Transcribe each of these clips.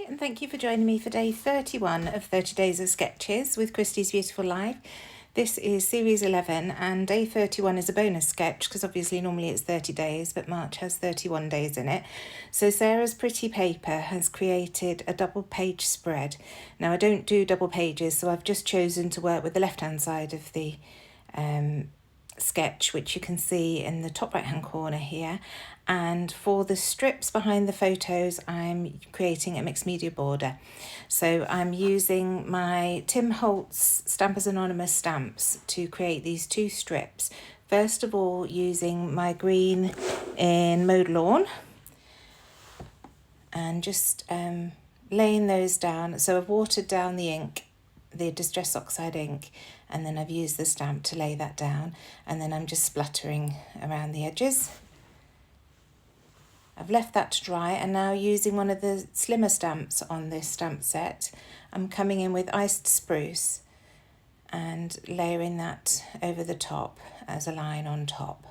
and thank you for joining me for day 31 of 30 Days of Sketches with Christie's Beautiful Life. This is series 11 and day 31 is a bonus sketch because obviously normally it's 30 days but March has 31 days in it. So Sarah's Pretty Paper has created a double page spread. Now I don't do double pages, so I've just chosen to work with the left hand side of the sketch, which you can see in the top right hand corner here. And for the strips behind the photos, I'm creating a mixed media border. So I'm using my Tim Holtz Stampers Anonymous stamps to create these two strips. First of all, using my green in Mowed Lawn and just laying those down. So I've watered down the ink, the Distress Oxide ink, and then I've used the stamp to lay that down, and then I'm just splattering around the edges. I've left that to dry, and now using one of the slimmer stamps on this stamp set, I'm coming in with iced spruce and layering that over the top as a line on top.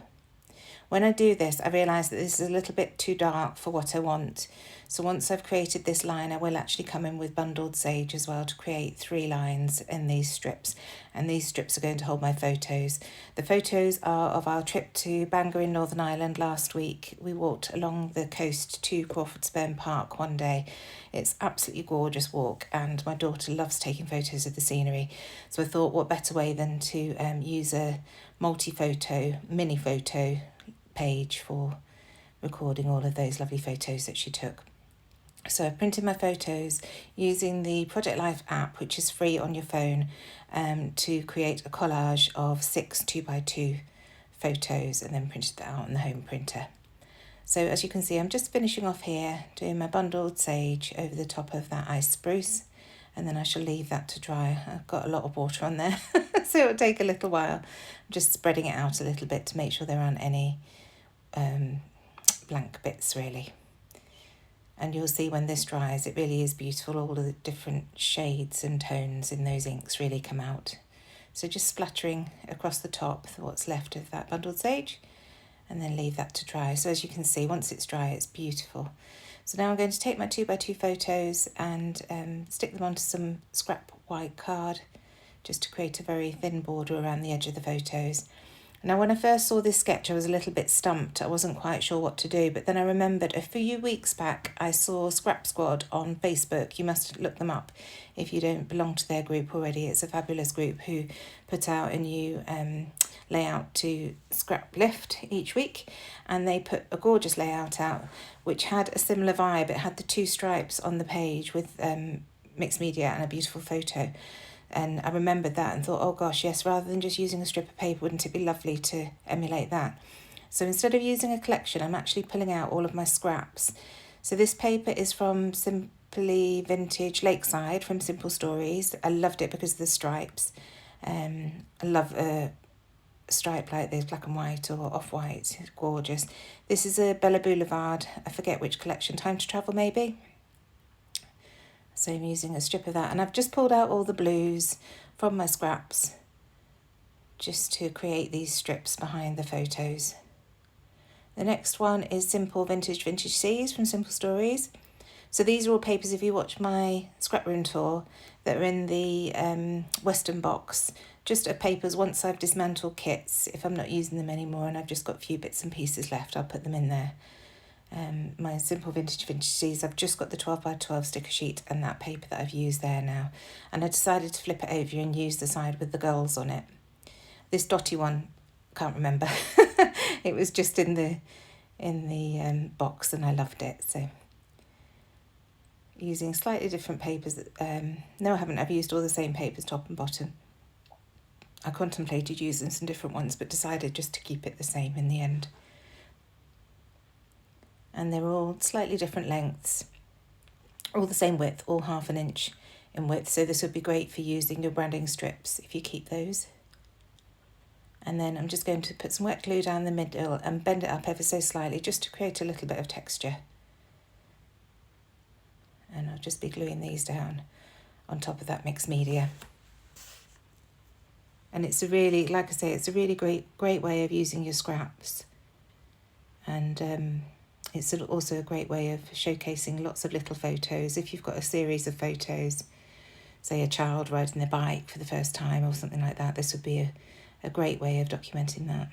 When I do this, I realise that this is a little bit too dark for what I want. So once I've created this line, I will actually come in with bundled sage as well to create 3 lines in these strips. And these strips are going to hold my photos. The photos are of our trip to Bangor in Northern Ireland last week. We walked along the coast to Crawfordsburn Park one day. It's absolutely gorgeous walk, and my daughter loves taking photos of the scenery. So I thought, what better way than to use a multi-photo, mini photo page for recording all of those lovely photos that she took. So I've printed my photos using the Project Life app, which is free on your phone, to create a collage of 6 2x2 photos and then printed that out on the home printer. So as you can see, I'm just finishing off here, doing my bundled sage over the top of that ice spruce, and then I shall leave that to dry. I've got a lot of water on there, so it'll take a little while. I'm just spreading it out a little bit to make sure there aren't any blank bits really. And you'll see when this dries, it really is beautiful. All of the different shades and tones in those inks really come out. So just splattering across the top what's left of that bundled sage, and then leave that to dry. So as you can see, once it's dry, it's beautiful. So now I'm going to take my 2x2 photos and stick them onto some scrap white card just to create a very thin border around the edge of the photos. Now, when I first saw this sketch, I was a little bit stumped. I wasn't quite sure what to do, but then I remembered a few weeks back, I saw Scrap Squad on Facebook. You must look them up if you don't belong to their group already. It's a fabulous group who put out a new layout to Scrap Lift each week, and they put a gorgeous layout out, which had a similar vibe. It had the 2 stripes on the page with mixed media and a beautiful photo. And I remembered that and thought, oh gosh, yes, rather than just using a strip of paper, wouldn't it be lovely to emulate that? So instead of using a collection, I'm actually pulling out all of my scraps. So this paper is from Simply Vintage Lakeside from Simple Stories. I loved it because of the stripes. I love a stripe like this, black and white or off-white. It's gorgeous. This is a Bella Boulevard. I forget which collection. Time to Travel, maybe? So I'm using a strip of that, and I've just pulled out all the blues from my scraps just to create these strips behind the photos. The next one is Simple Vintage Seas from Simple Stories. So these are all papers, if you watch my scrap room tour, that are in the Western box, just of papers once I've dismantled kits. If I'm not using them anymore and I've just got a few bits and pieces left, I'll put them in there. My Simple Vintage Seas, I've just got the 12x12 sticker sheet and that paper that I've used there now, and I decided to flip it over and use the side with the girls on it. This dotty one, can't remember. It was just in the box and I loved it. So using slightly different papers. No, I haven't. I've used all the same papers, top and bottom. I contemplated using some different ones but decided just to keep it the same in the end. And they're all slightly different lengths, all the same width, all 1/2 inch in width. So this would be great for using your branding strips if you keep those. And then I'm just going to put some wet glue down the middle and bend it up ever so slightly just to create a little bit of texture. And I'll just be gluing these down on top of that mixed media. And it's a really, like I say, it's a really great way of using your scraps. And It's also a great way of showcasing lots of little photos. If you've got a series of photos, say a child riding their bike for the first time or something like that, this would be a great way of documenting that.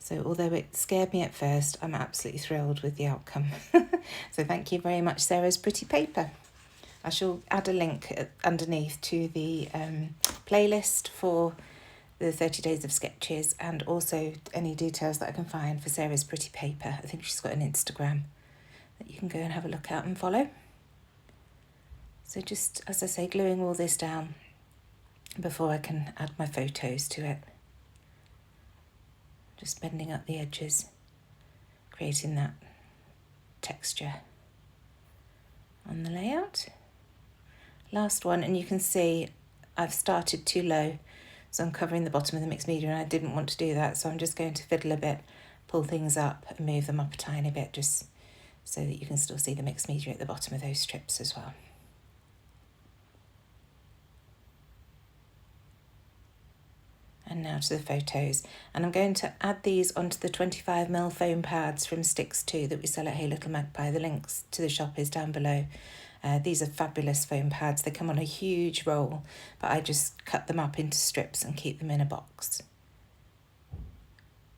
So although it scared me at first, I'm absolutely thrilled with the outcome. So thank you very much, Sarah's Pretty Paper. I shall add a link underneath to the playlist for the 30 days of sketches, and also any details that I can find for Sarah's Pretty Paper. I think she's got an Instagram that you can go and have a look at and follow. So just, as I say, gluing all this down before I can add my photos to it. Just bending up the edges, creating that texture on the layout. Last one, and you can see I've started too low, so I'm covering the bottom of the mixed media, and I didn't want to do that, so I'm just going to fiddle a bit, pull things up and move them up a tiny bit, just so that you can still see the mixed media at the bottom of those strips as well. And now to the photos, and I'm going to add these onto the 25mm foam pads from Sticks 2 that we sell at Hey Little Magpie. The links to the shop is down below. These are fabulous foam pads. They come on a huge roll, but I just cut them up into strips and keep them in a box.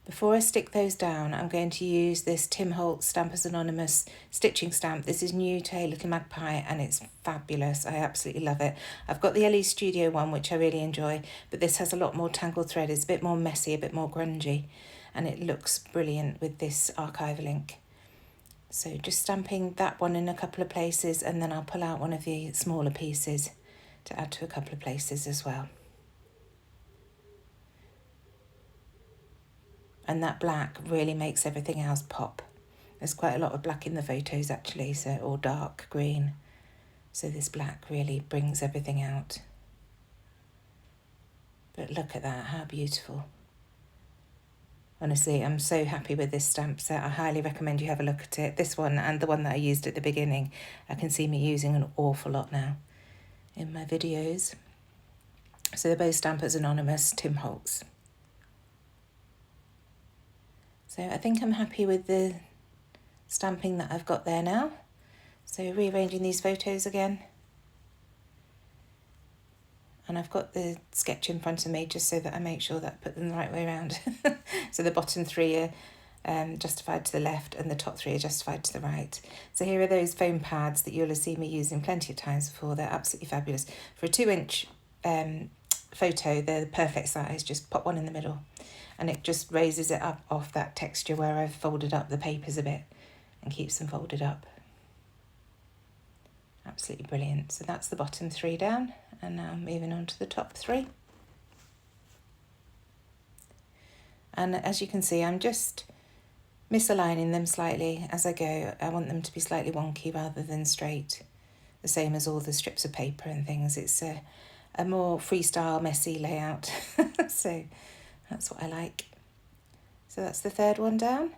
Before I stick those down, I'm going to use this Tim Holtz Stampers Anonymous stitching stamp. This is new to Hey Little Magpie and it's fabulous. I absolutely love it. I've got the LE Studio one, which I really enjoy, but this has a lot more tangled thread. It's a bit more messy, a bit more grungy, and it looks brilliant with this archival ink. So just stamping that one in a couple of places, and then I'll pull out one of the smaller pieces to add to a couple of places as well. And that black really makes everything else pop. There's quite a lot of black in the photos actually, so, or dark green. So this black really brings everything out. But look at that, how beautiful. Honestly, I'm so happy with this stamp set. I highly recommend you have a look at it. This one and the one that I used at the beginning, I can see me using an awful lot now in my videos. So they're both Stampers Anonymous, Tim Holtz. So I think I'm happy with the stamping that I've got there now. So rearranging these photos again. And I've got the sketch in front of me just so that I make sure that I put them the right way around. So the bottom three are justified to the left and the top three are justified to the right. So here are those foam pads that you'll have seen me using plenty of times before. They're absolutely fabulous. For a 2-inch photo, they're the perfect size. Just pop one in the middle and it just raises it up off that texture where I've folded up the papers a bit and keeps them folded up. Absolutely brilliant. So that's the bottom 3 down, and now moving on to the top 3. And as you can see, I'm just misaligning them slightly as I go. I want them to be slightly wonky rather than straight, the same as all the strips of paper and things. It's a more freestyle, messy layout. So that's what I like. So that's the 3rd one down.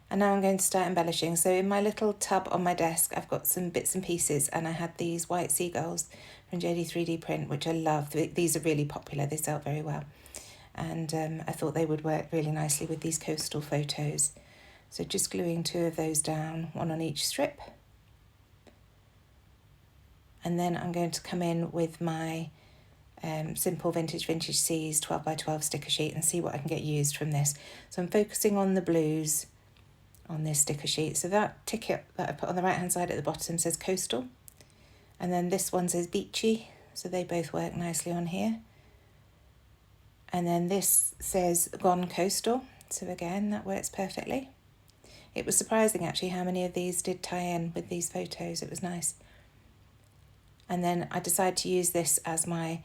And now I'm going to start embellishing. So in my little tub on my desk, I've got some bits and pieces, and I had these white seagulls from JD3DPrint, which I love. These are really popular. They sell very well. And I thought they would work really nicely with these coastal photos. So just gluing 2 of those down, 1 on each strip. And then I'm going to come in with my simple Vintage Seas 12x12 sticker sheet and see what I can get used from this. So I'm focusing on the blues on this sticker sheet. So that ticket that I put on the right hand side at the bottom says coastal, and then this one says beachy, so they both work nicely on here. And then this says gone coastal, so again that works perfectly. It was surprising actually how many of these did tie in with these photos. It was nice. And then I decided to use this as my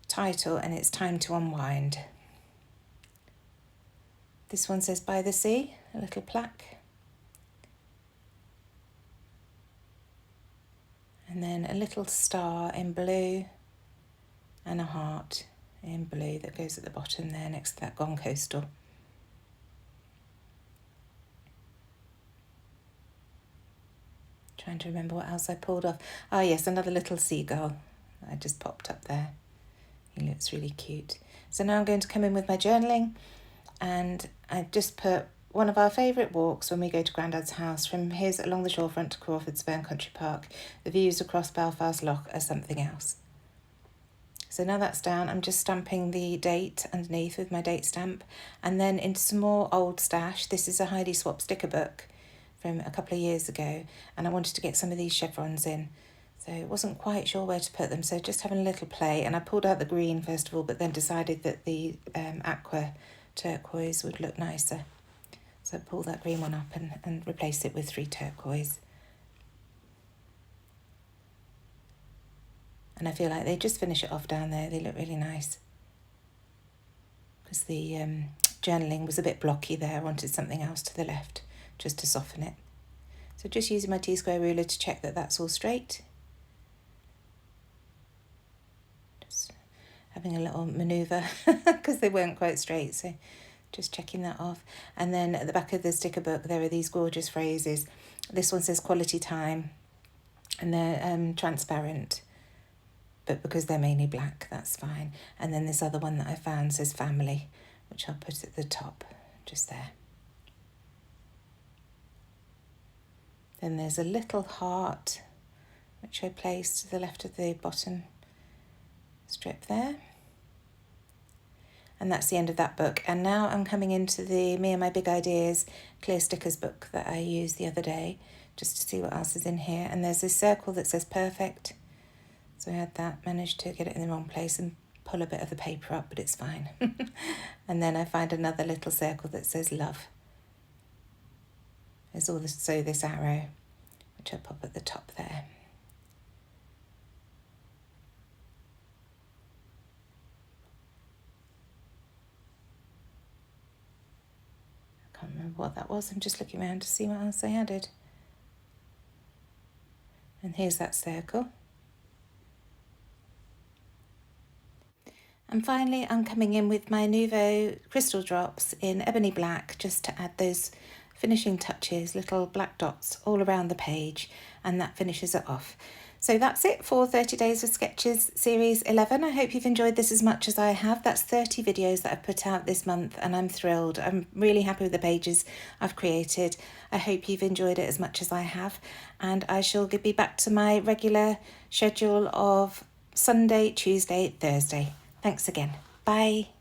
title, and it's Time to Unwind. This one says By the Sea, a little plaque. And then a little star in blue and a heart in blue that goes at the bottom there next to that Gone Coastal. Trying to remember what else I pulled off. Oh yes, another little seagull that I just popped up there. He looks really cute. So now I'm going to come in with my journaling, and I just put one of our favourite walks when we go to Grandad's house. From here's along the shorefront to Crawfordsburn Country Park. The views across Belfast Lough are something else. So now that's down, I'm just stamping the date underneath with my date stamp, and then into some more old stash. This is a Heidi Swap sticker book from a couple of years ago, and I wanted to get some of these chevrons in. So I wasn't quite sure where to put them, so just having a little play. And I pulled out the green first of all, but then decided that the aqua turquoise would look nicer. So I pulled that green one up and replaced it with 3 turquoise. And I feel like they just finish it off down there. They look really nice. Because the journaling was a bit blocky there. I wanted something else to the left just to soften it. So just using my T-square ruler to check that that's all straight. Just having a little manoeuvre because they weren't quite straight. So just checking that off. And then at the back of the sticker book, there are these gorgeous phrases. This one says quality time. And they're transparent. But because they're mainly black, that's fine. And then this other one that I found says family, which I'll put at the top, just there. Then there's a little heart, which I placed to the left of the bottom strip there. And that's the end of that book. And now I'm coming into the Me and My Big Ideas clear stickers book that I used the other day, just to see what else is in here. And there's this circle that says perfect. So I had that, managed to get it in the wrong place and pull a bit of the paper up, but it's fine. And then I find another little circle that says love. There's all this, so this arrow, which I pop at the top there. I can't remember what that was. I'm just looking around to see what else I added. And here's that circle. And finally, I'm coming in with my Nuvo crystal drops in ebony black, just to add those finishing touches, little black dots all around the page, and that finishes it off. So that's it for 30 Days of Sketches Series 11. I hope you've enjoyed this as much as I have. That's 30 videos that I've put out this month, and I'm thrilled. I'm really happy with the pages I've created. I hope you've enjoyed it as much as I have, and I shall be back to my regular schedule of Sunday, Tuesday, Thursday. Thanks again. Bye.